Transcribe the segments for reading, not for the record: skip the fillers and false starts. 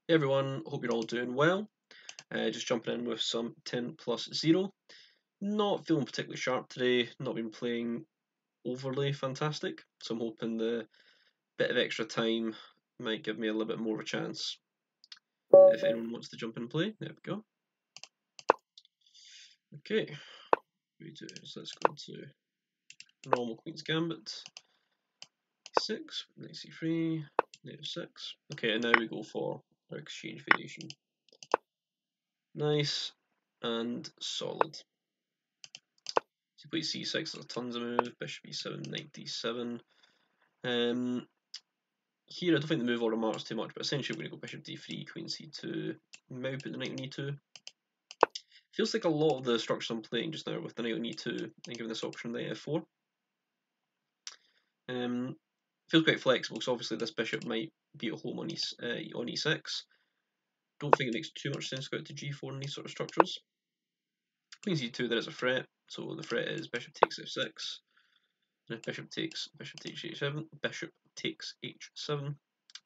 Hey everyone, hope you're all doing well. Just jumping in with some 10 plus 0. Not feeling particularly sharp today, not been playing overly fantastic, so I'm hoping the bit of extra time might give me a little bit more of a chance. If anyone wants to jump in and play, there we go. Okay, so let's go into normal Queen's Gambit. 6, knight c3, knight f6. Okay, and now we go for our exchange variation. Nice and solid. So play c6, there's tons of moves, bishop e7, knight d7. Here I don't think the move order matters too much, but essentially we're going to go bishop d3, queen c2, maybe put the knight on e2. Feels like a lot of the structures I'm playing just now with the knight on e2 and giving this option knight f4. Feels quite flexible, because obviously this bishop might be at home on e6. Don't think it makes too much sense to go out to g4 in these sort of structures. Queen c2, there is a threat, so the threat is bishop takes f6. And if bishop takes h7, bishop takes h7.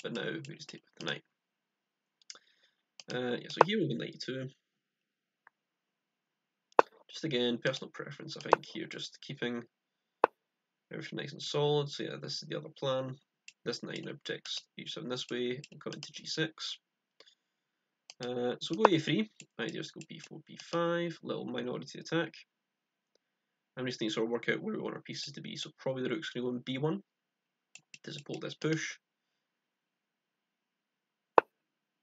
But now we just take with the knight. Yeah, so here we'll go knight e2. Just again, personal preference, I think here, just keeping everything nice and solid. So yeah, this is the other plan. This knight now protects h7 this way, and come into g6. So we'll go a3. Idea is to go b4, b5, little minority attack. I'm just need to sort of work out where we want our pieces to be. So probably the rook's going to go in b1 to support this push.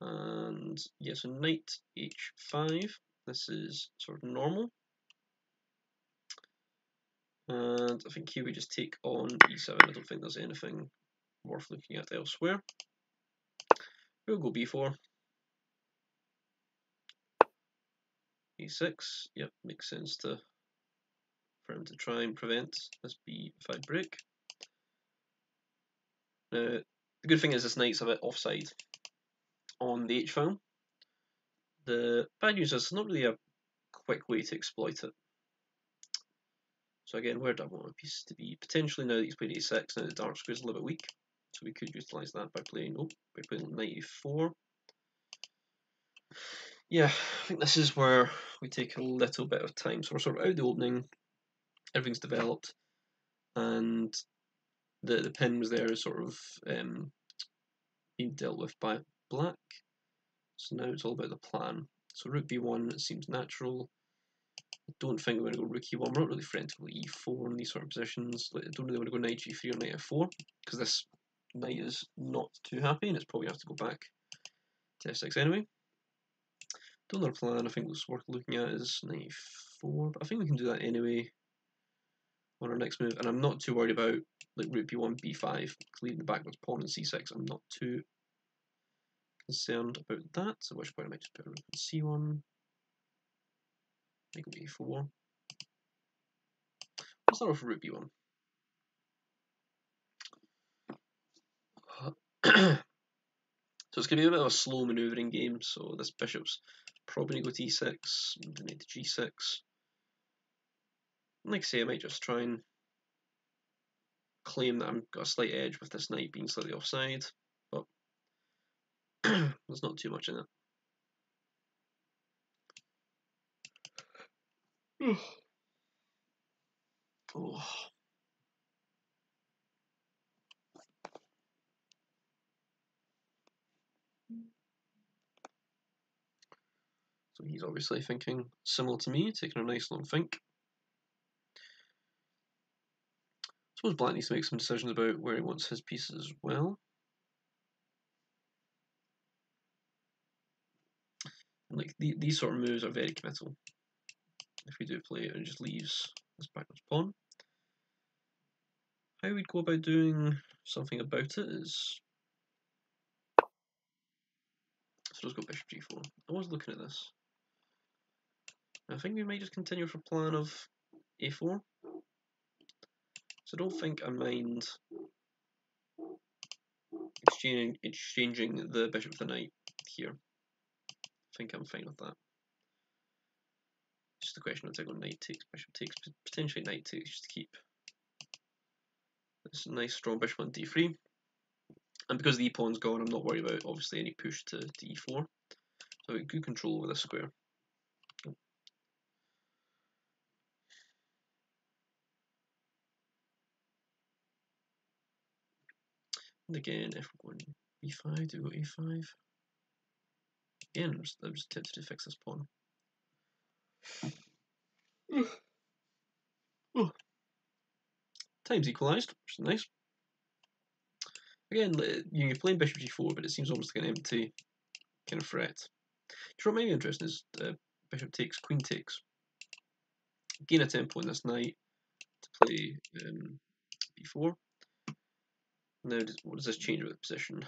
And yeah, so knight h5. This is sort of normal. And I think here we just take on e7. I don't think there's anything worth looking at elsewhere. We'll go b4. e6. Yep, makes sense for him to try and prevent this b5 break. Now, the good thing is this knight's a bit offside on the h-file. The bad news is there's not really a quick way to exploit it. So again, where do I want my pieces to be? Potentially now that he's played a6, now the dark square is a little bit weak. So we could utilise that by playing knight e4. Yeah, I think this is where we take a little bit of time. So we're sort of out the opening, everything's developed, and the pin was there sort of being dealt with by black. So now it's all about the plan. So rook b1 seems natural. I don't think we're going to go rook e1. We're not really friends to go e4 in these sort of positions. I don't really want to go knight g3 or knight f4, because this knight is not too happy, and it's probably going to have to go back to f6 anyway. The other plan I think was worth looking at is knight e4, but I think we can do that anyway on our next move, and I'm not too worried about like rook b1, b5, leaving the backwards pawn in c6. I'm not too concerned about that, at which point I might just put a rook on c1, make b4. Let's start off with rook b1. So it's going to be a bit of a slow manoeuvring game, so this bishop's probably going to go to e6, and knight to g6. Like I say, I might just try and claim that I've got a slight edge with this knight being slightly offside, but there's not too much in it. Oh. So he's obviously thinking similar to me, taking a nice long think. I suppose black needs to make some decisions about where he wants his pieces as well. And like these sort of moves are very committal. If we do play it, it just leaves this backwards pawn. How we'd go about doing something about it is... So let's go bishop g4. I was looking at this. I think we might just continue for plan of a4. So I don't think I mind exchanging the bishop with the knight here. I think I'm fine with that. Just a question of taking on knight takes, bishop takes, potentially knight takes, just to keep this nice strong bishop on d3. And because the e-pawn's gone, I'm not worried about obviously any push to e4. So good control over this square. And again, if we're going b5, do we go a5? Again, I'm just tempted to fix this pawn. Oh. Time's equalised, which is nice. Again, you're playing bishop g4, but it seems almost like an empty kind of threat. Do you know what might be interesting is bishop takes, queen takes. Gain a tempo on this knight to play b4. Now, what does this change with the position?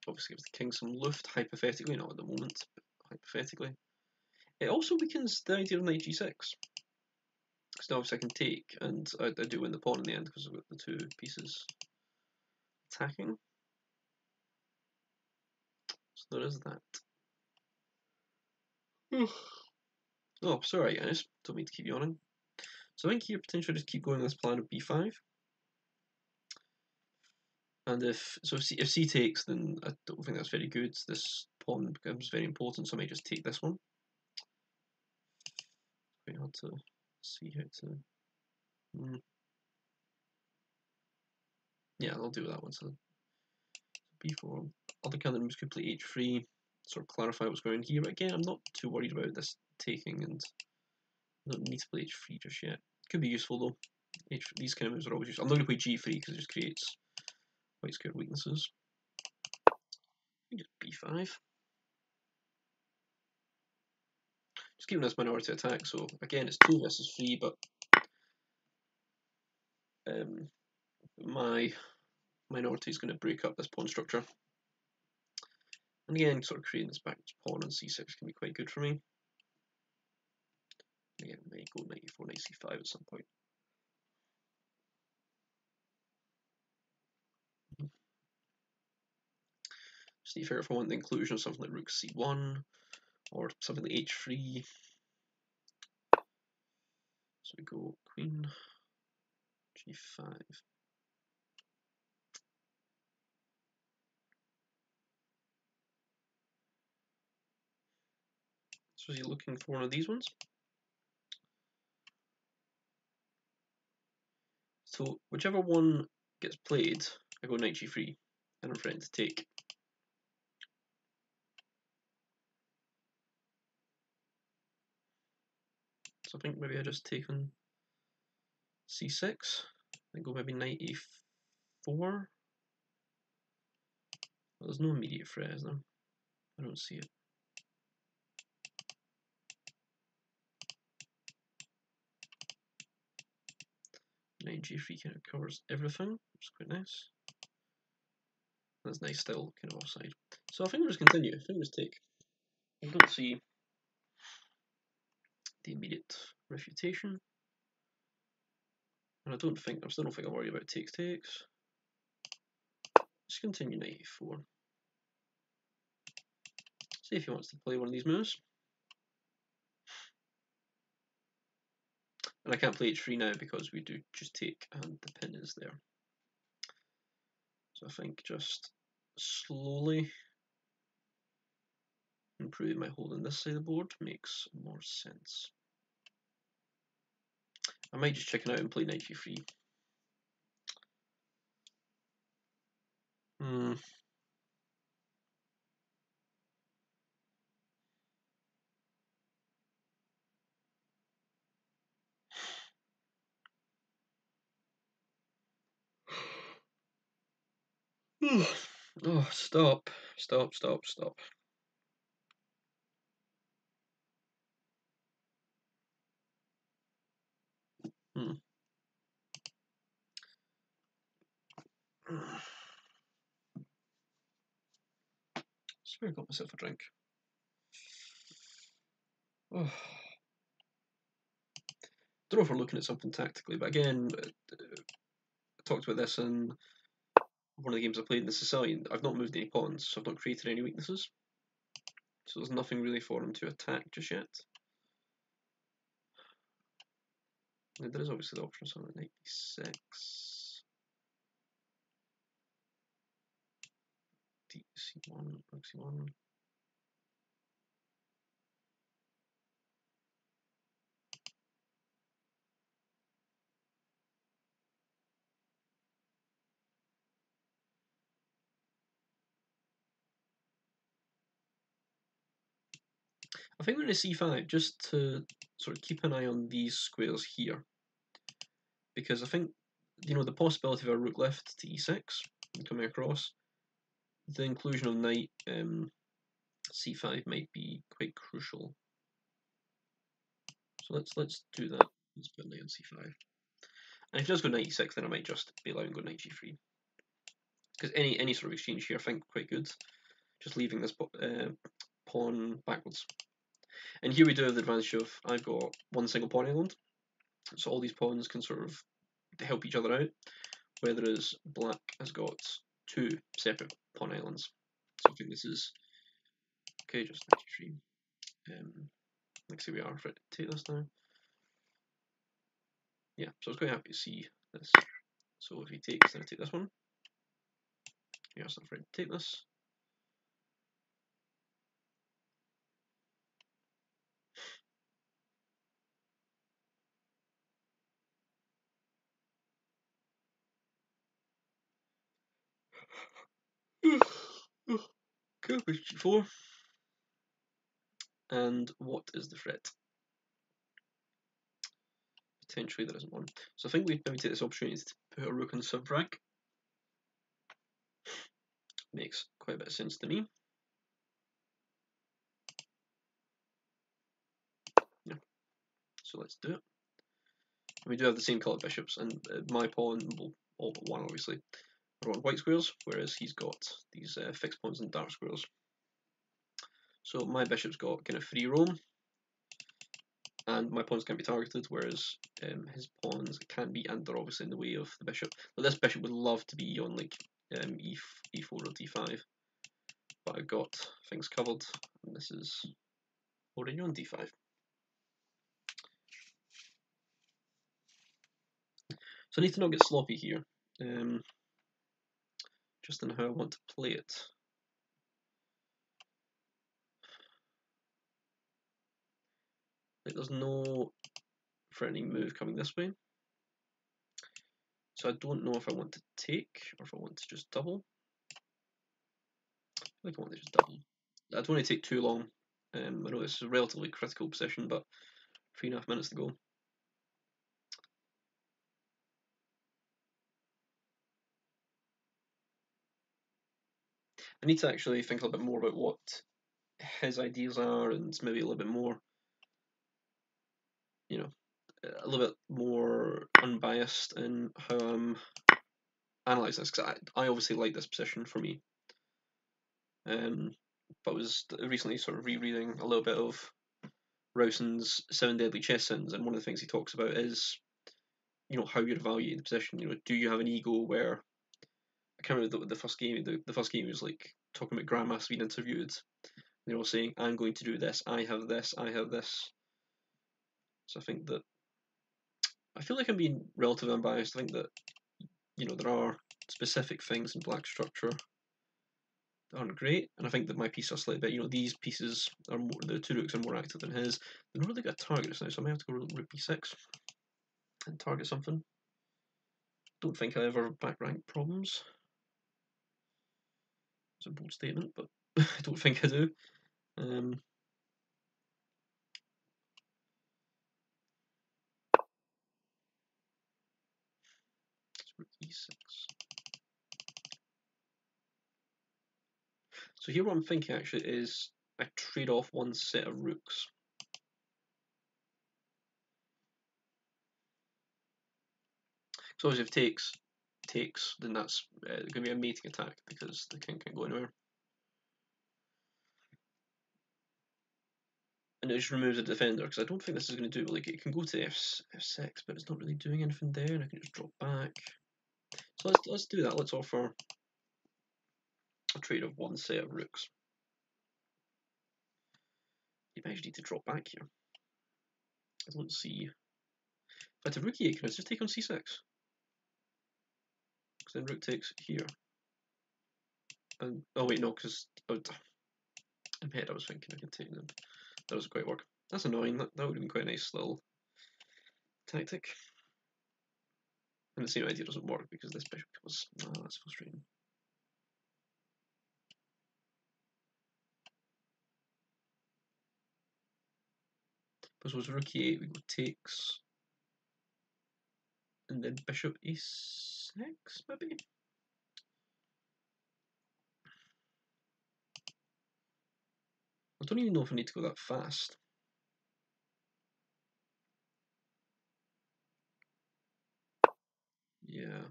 Obviously gives the king some luft, hypothetically, not at the moment, but hypothetically. It also weakens the idea of knight g6. Because now obviously I can take, and I do win the pawn in the end because I've got the two pieces attacking. So there is that. Oh, sorry guys, don't mean to keep yawning. So I think here potentially just keep going this plan of b5. And if C takes, then I don't think that's very good. This pawn becomes very important, so I might just take this one. Quite hard to see how to. Yeah, I'll do that one. So b4. Other counter moves could play h3, sort of clarify what's going on here. But again, I'm not too worried about this taking, and I don't need to play h3 just yet. Could be useful though. These kind of moves are always useful. I'm not going to play g3 because it just creates white square weaknesses. Just b5. Just giving us minority attack, so again it's 2 versus 3, but my minority is going to break up this pawn structure. And again, sort of creating this back pawn on c6 can be quite good for me. Again, I may go knight e4, knight c5 at some point. Just need to figure out if I want the inclusion of something like rook c1 or something like h3. So we go queen g5. So is he looking for one of these ones? So whichever one gets played, I go knight g3 and I'm threatening to take. So I think maybe I just take on c6 and go maybe knight e4. Well, there's no immediate threat, is there? I don't see it. Knight g3 kind of covers everything, which is quite nice. That's nice still, kind of offside. So I think we'll just continue. I think we'll just take. I don't see the immediate refutation. And I still don't think I'll worry about takes. Just continue knight e4. See if he wants to play one of these moves. And I can't play h3 now because we do just take and the pin is there. So I think just slowly improving my hold on this side of the board makes more sense. I might just chicken out and play knight g3. Oh, stop. Swear I got myself a drink. Oh. Don't know if we're looking at something tactically, but again, I talked about this in one of the games I played in the Sicilian. I've not moved any pawns, so I've not created any weaknesses. So there's nothing really for him to attack just yet. And there is obviously the option of something like knight b6. c1, rook c1. I think we're going to c5 just to sort of keep an eye on these squares here, because I think the possibility of a rook left to e6 and coming across, the inclusion of knight c5 might be quite crucial. So let's do that. Let's put knight on c5. And if he does go knight e6, then I might just bail out and go knight g3. Because any sort of exchange here I think quite good. Just leaving this pawn backwards. And here we do have the advantage of I've got one single pawn island, so all these pawns can sort of help each other out, whereas black has got two separate pawn islands. So I think this is okay. Just knight g3. Let's see, we are for it to take this now. Yeah, so I was quite happy to see this. So if he takes, then I take this one. Yeah, so I'm afraid to take this. Cool, g4. And what is the threat? Potentially there isn't one. So I think we'd maybe take this opportunity to put a rook on sub-rank. Makes quite a bit of sense to me. Yeah. So let's do it. And we do have the same colour bishops, and my pawn, well, all but one obviously, are on white squares, whereas he's got these fixed pawns and dark squares. So my bishop's got kind of free roam, and my pawns can't be targeted, whereas his pawns can be, and they're obviously in the way of the bishop. But this bishop would love to be on like e4 or d5, but I've got things covered, and this is already on d5. So I need to not get sloppy here, just in how I want to play it. Like there's no threatening move coming this way. So I don't know if I want to take or if I want to just double. I think I want to just double. I don't want to take too long. I know this is a relatively critical position, but 3.5 minutes to go. I need to actually think a little bit more about what his ideas are, and maybe a little bit more, a little bit more unbiased in how I'm analysing this, because I obviously like this position for me. But was recently sort of rereading a little bit of Rowson's 7 Deadly Chess Sins, and one of the things he talks about is, how you're evaluating the position. Do you have an ego where, I can't remember the first game. The first game was like talking about grandmasters being interviewed. They're all saying, "I'm going to do this. I have this. I have this." So I think that I feel like I'm being relatively unbiased. I think that there are specific things in black structure that aren't great, and I think that my pieces are slightly bit. These pieces are more. The two rooks are more active than his. They're not really got a target now, so I may have to go rook b6 and target something. Don't think I ever back rank problems. It's a bold statement, but I don't think I do. Rook e6. So here what I'm thinking actually is I trade off one set of rooks. So if takes, then that's going to be a mating attack because the king can't go anywhere. And it just removes a defender, because I don't think this is going to do, like, it can go to f6, but it's not really doing anything there, and I can just drop back. So let's do that. Let's offer a trade of one set of rooks. You might need to drop back here. Let's see. If I had rook e8, can I just take on c6? Because then rook takes here. And oh wait, no, because in my head I was thinking I could take them. That doesn't quite work. That's annoying. That would have been quite a nice little tactic. And the same idea doesn't work because this bishop goes. Oh, that's frustrating. But suppose rook e8, we go takes, and then bishop e6, maybe? I don't even know if I need to go that fast. Yeah.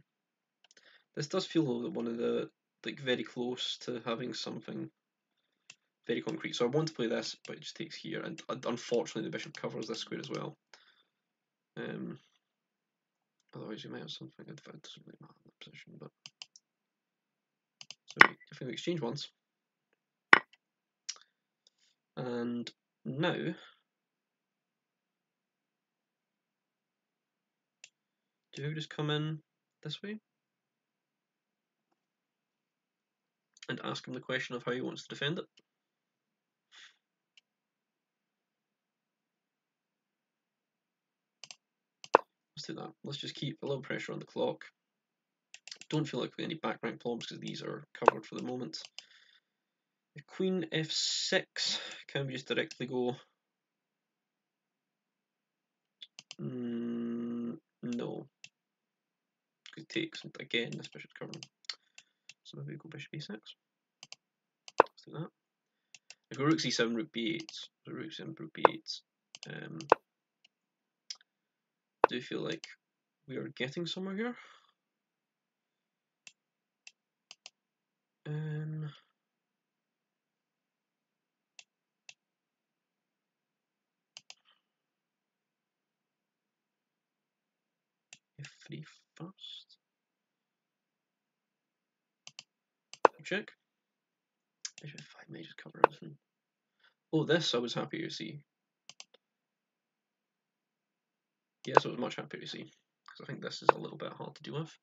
This does feel one of the, like, very close to having something very concrete. So I want to play this, but it just takes here, and unfortunately the bishop covers this square as well. Otherwise you might have something that doesn't really matter in that position, but... So if we exchange once. And now... do we just come in this way? And ask him the question of how he wants to defend it? Let's do that. Let's just keep a little pressure on the clock. Don't feel like we have any back rank problems because these are covered for the moment. The queen f6, can we just directly go? No. It takes, and again, this bishop's covered. So maybe we go bishop e6. Let's do that. I go rook c7, rook b8. So rook c7, rook b8. Do you feel like we are getting somewhere here? F3 first. Check. Bishop f5 may just cover everything. Oh, this I was happy to see. Yes, I was much happier to see, because I think this is a little bit hard to deal with.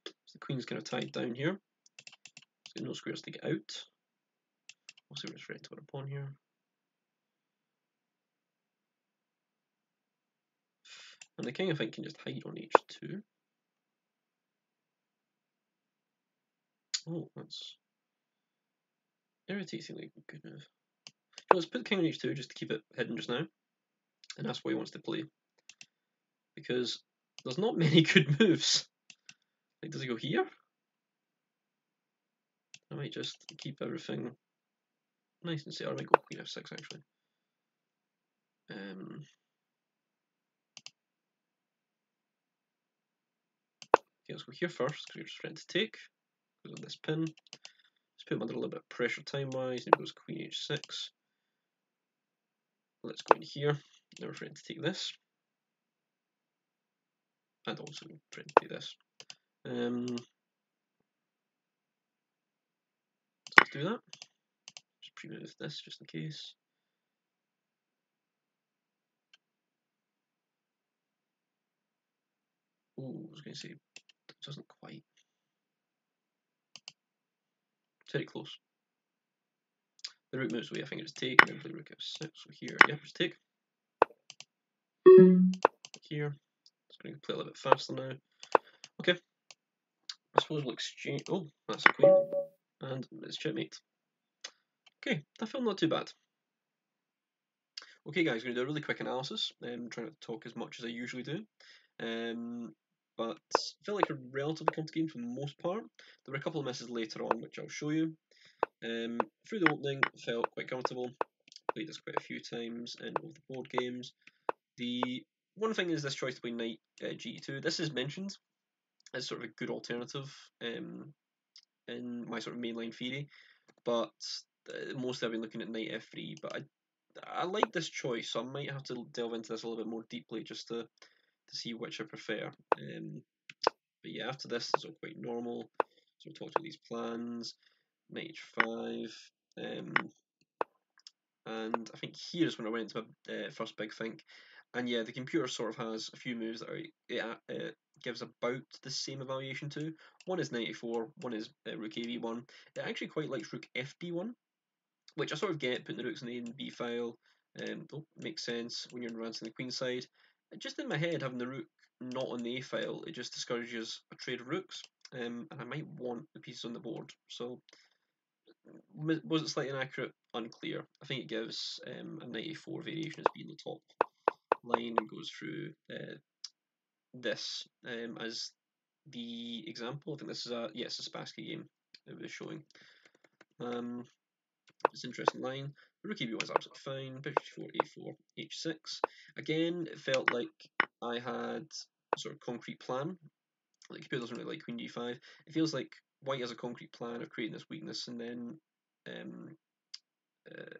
So the queen's kind of tied down here. So no squares to get out. We'll see what's ready to put a pawn here. And the king, I think, can just hide on h2. Oh, that's irritatingly good move. So let's put the king on h2 just to keep it hidden just now. And that's what he wants to play. Because there's not many good moves. Like, does he go here? I might just keep everything nice and safe. I might go queen f6 actually. Okay, let's go here first because we're just trying to take because of this pin. Let's put him under a little bit of pressure time-wise. Then goes queen h6. Let's go in here. Now we're trying to take this. And also trying to take this. So let's do that. Just pre-move this just in case. Oh, I was going to say, it doesn't quite. It's very close. The rook moves away, I think it's take, and then play rook f6. So here, yeah, just take. Here. It's going to play a little bit faster now. Okay. I suppose we'll exchange. Oh, that's a queen. And it's checkmate. Okay, that felt not too bad. Okay, guys, we're going to do a really quick analysis. I'm trying to talk as much as I usually do. But I felt like a relatively comfortable game for the most part. There were a couple of misses later on, which I'll show you. Through the opening, felt quite comfortable. Played this quite a few times in both the board games. The one thing is this choice to play knight g2. This is mentioned as sort of a good alternative in my sort of mainline theory, but mostly I've been looking at knight f3. But I like this choice, so I might have to delve into this a little bit more deeply just to see which I prefer. But yeah, after this, it's all quite normal. So we'll talk about these plans. knight h5, and I think here is when I went into my first big think. And yeah, the computer sort of has a few moves that it gives about the same evaluation to. One is knight a4, one is rook av1. It actually quite likes rook fd1, which I sort of get, putting the rooks in the A and B file. Makes sense when you're advancing the queen side. Just in my head, having the rook not on the A file, it just discourages a trade of rooks, and I might want the pieces on the board. So, was it slightly inaccurate? Unclear. I think it gives a knight a4 variation as being the top line and goes through this as the example. I think this is a it's a Spassky game it was showing. It's an interesting line. The rook e1 is absolutely fine. Bishop g4, a4, h6. Again, it felt like I had a sort of concrete plan. Like computer doesn't really like queen g5. It feels like white has a concrete plan of creating this weakness and then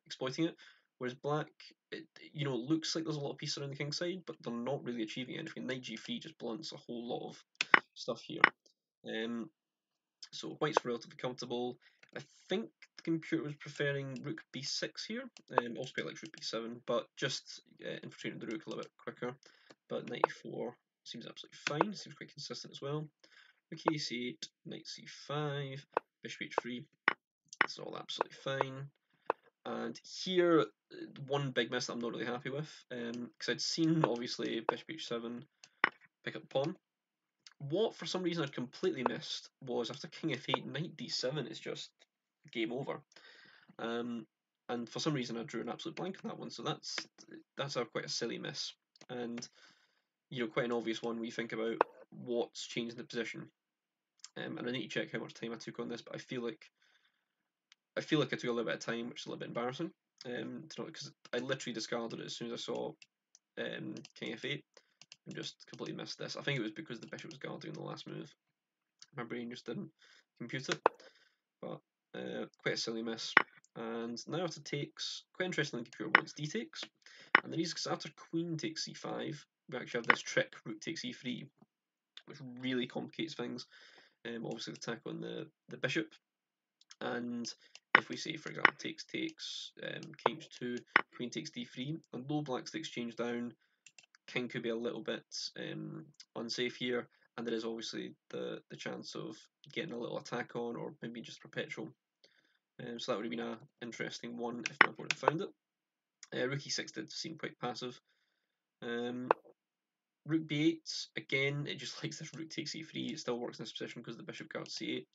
exploiting it. Whereas black, it looks like there's a lot of pieces around the king side, but they're not really achieving anything. Knight g3 just blunts a whole lot of stuff here. So white's relatively comfortable. I think the computer was preferring rook b6 here. Also quite like rook b7, but just infiltrating the rook a little bit quicker. But knight e4 seems absolutely fine. Seems quite consistent as well. Rook e8, knight c5, bishop h3. It's all absolutely fine. And here, one big miss that I'm not really happy with, because I'd seen obviously bishop h7 pick up the pawn. What for some reason I'd completely missed was after king f8, knight d7 is just game over. And for some reason I drew an absolute blank on that one, so that's quite a silly miss, and quite an obvious one when you think about what's changing the position. And I need to check how much time I took on this, but I feel like I took a little bit of time, which is a little bit embarrassing. Because I literally discarded it as soon as I saw king f8 and just completely missed this. I think it was because the bishop was guarding the last move. My brain just didn't compute it, but quite a silly miss. And now after takes, quite interestingly, the computer wants d takes, and the reason because after queen takes c5, we actually have this trick rook takes e3, which really complicates things. Obviously the attack on the bishop, and if we say, for example, takes, king h2, queen takes d3, and low black's the exchange down, king could be a little bit unsafe here, and there is obviously the chance of getting a little attack on, or maybe just perpetual. So that would have been an interesting one if my opponent found it. Rook e6 did seem quite passive. Rook b8, again, it just likes this rook takes e3. It still works in this position because the bishop guards c8.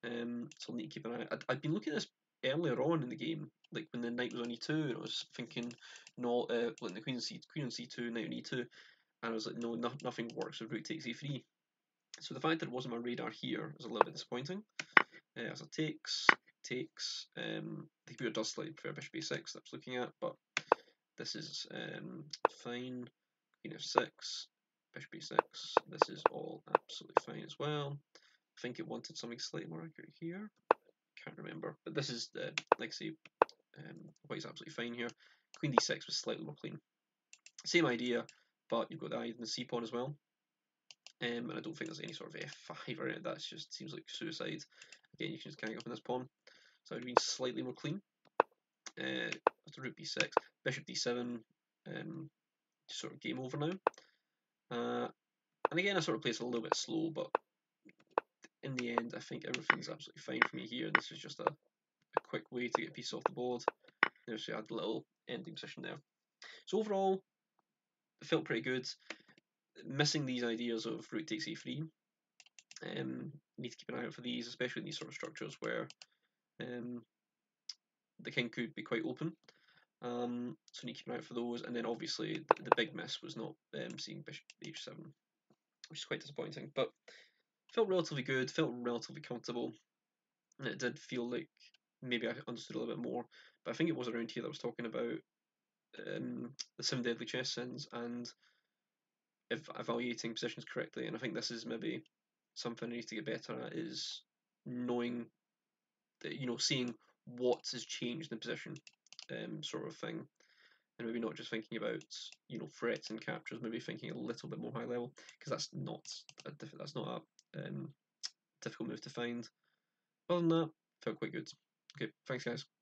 So I'll need to keep an eye. I'd been looking at this earlier on in the game, like when the knight was on e2, and I was thinking, no, when the queen on c2, knight on e2, and I was like, no, nothing works with rook takes e3. So the fact that it wasn't on my radar here is a little bit disappointing. As it takes, the computer does slightly prefer bishop a6 that I was looking at, but this is fine. Queen f6, bishop e6, this is all absolutely fine as well. I think it wanted something slightly more accurate here. Can't remember, but this is like I say, white's absolutely fine here. Queen d6 was slightly more clean. Same idea, but you've got the I and the c pawn as well. And I don't think there's any sort of f5 or anything. That just seems like suicide. Again, you can just gang up on this pawn. So it would have been slightly more clean. After rook b6, bishop d7, sort of game over now. And again, I sort of play this a little bit slow, but in the end, I think everything's absolutely fine for me here. This is just a quick way to get a piece off the board. There's a little ending position there. So overall, it felt pretty good. Missing these ideas of rook takes e3. Need to keep an eye out for these, especially in these sort of structures where the king could be quite open. So need to keep an eye out for those. And then obviously the big miss was not seeing bishop h7, which is quite disappointing. But felt relatively good, felt relatively comfortable, and it did feel like maybe I understood a little bit more. But I think it was around here that I was talking about the 7 deadly chess sins and evaluating positions correctly. And I think this is maybe something I need to get better at, is knowing that, seeing what has changed in the position, sort of thing. And maybe not just thinking about threats and captures, maybe thinking a little bit more high level, because that's not a difficult move to find. Other than that, felt quite good. Okay, thanks guys.